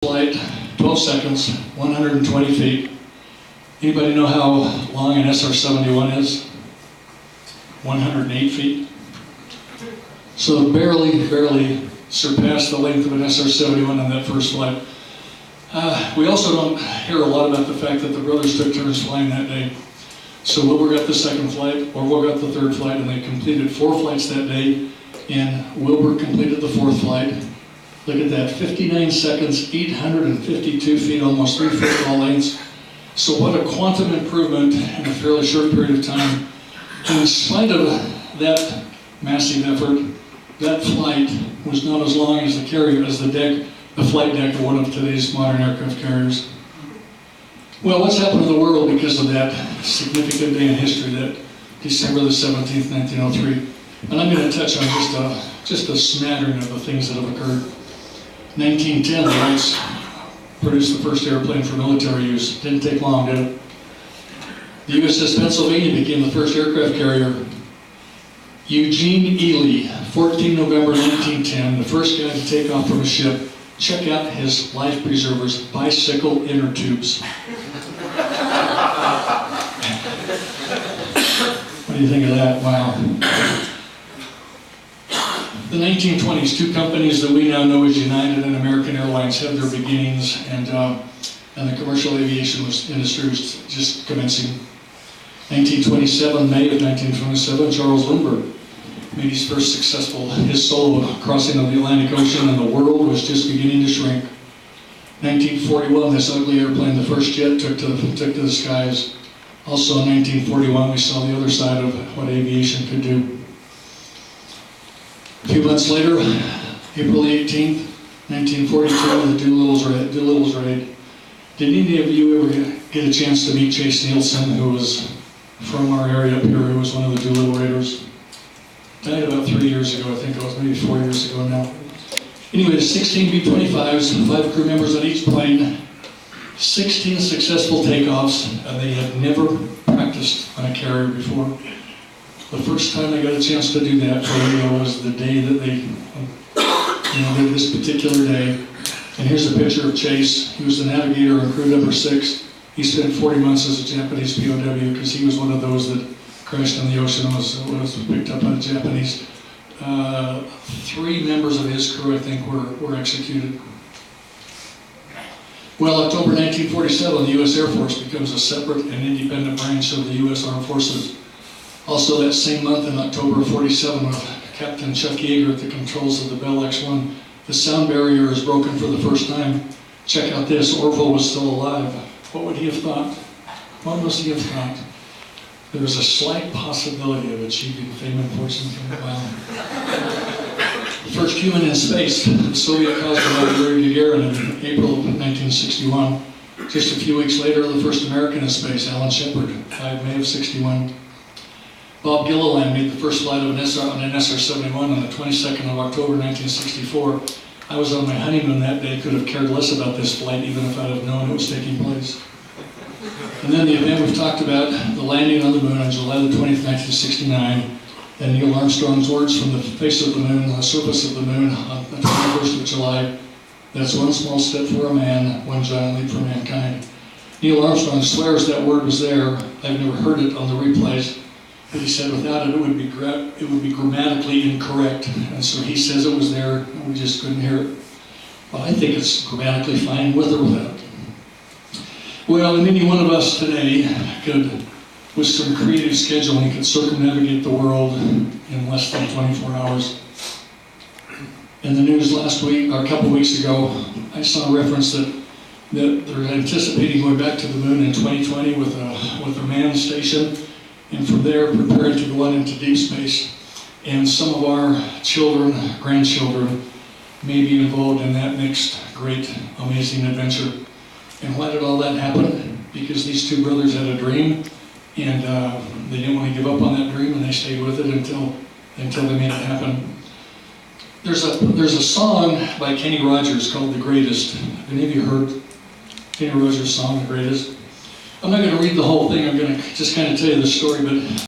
Flight, 12 seconds, 120 feet. Anybody know how long an SR-71 is? 108 feet. So barely surpassed the length of an SR-71 on that first flight. We also don't hear a lot about the fact that the brothers took turns flying that day. So Wilbur got the second flight, Orville got the third flight, and they completed 4 flights that day, and Wilbur completed the 4th flight. Look at that, 59 seconds, 852 feet, almost 3 football lengths. So what a quantum improvement in a fairly short period of time. And in spite of that massive effort, that flight was not as long as the flight deck of one of today's modern aircraft carriers. Well, what's happened to the world because of that significant day in history, that December the 17th, 1903? And I'm going to touch on just a smattering of the things that have occurred. 1910, the Wrights produced the first airplane for military use. Didn't take long, did it? The USS Pennsylvania became the first aircraft carrier. Eugene Ely, 14 November 1910, the first guy to take off from a ship. Check out his life preservers, bicycle inner tubes. What do you think of that? Wow. The 1920s, 2 companies that we now know as United and American Airlines had their beginnings, and the commercial aviation industry was just commencing. 1927, May of 1927, Charles Lindbergh made his first his solo crossing of the Atlantic Ocean, and the world was just beginning to shrink. 1941, this ugly airplane, the first jet, took to the skies. Also in 1941, we saw the other side of what aviation could do. A few months later, April 18th, 1942, the Doolittle's raid. Did any of you ever get a chance to meet Chase Nielsen, who was from our area up here, who was one of the Doolittle raiders? Died about 3 years ago, I think it was, maybe 4 years ago now. Anyway, 16 B-25s, 5 crew members on each plane, 16 successful takeoffs, and they had never practiced on a carrier before. The first time they got a chance to do that was the day that they did this particular day. And here's a picture of Chase. He was the navigator on crew number 6. He spent 40 months as a Japanese POW because he was one of those that crashed in the ocean and was picked up by the Japanese. 3 members of his crew, I think, were executed. Well, October 1947, the U.S. Air Force becomes a separate and independent branch of the U.S. Armed Forces. Also that same month, in October of 47, with Captain Chuck Yeager at the controls of the Bell X-1, the sound barrier is broken for the first time. Check out this, Orville was still alive. What would he have thought? What must he have thought? There was a slight possibility of achieving fame and fortune from the wow. The first human in space, the Soviet cosmonaut Yuri Gagarin in April of 1961. Just a few weeks later, the first American in space, Alan Shepard, May of 61. Bob Gilliland made the first flight of an SR-71 on the 22nd of October 1964. I was on my honeymoon that day, could have cared less about this flight even if I'd have known it was taking place. And then the event we've talked about, the landing on the moon on July the 20th, 1969, and Neil Armstrong's words from the face of the moon, the surface of the moon on the 21st of July. That's one small step for a man, one giant leap for mankind. Neil Armstrong swears that word was there. I've never heard it on the replays. But he said without it, it would be grammatically incorrect. And so he says it was there, and we just couldn't hear it. Well, I think it's grammatically fine with or without. Well, and any one of us today could, with some creative scheduling, could circumnavigate the world in less than 24 hours. In the news last week, or a couple weeks ago, I saw a reference that they're anticipating going back to the moon in 2020 with a manned station, and from there preparing to go on into deep space. And some of our children, grandchildren, may be involved in that next great, amazing adventure. And why did all that happen? Because these 2 brothers had a dream, and they didn't want to give up on that dream, and they stayed with it until they made it happen. There's a song by Kenny Rogers called "The Greatest." Have any of you heard Kenny Rogers' song, "The Greatest"? I'm not going to read the whole thing, I'm going to just kind of tell you the story, but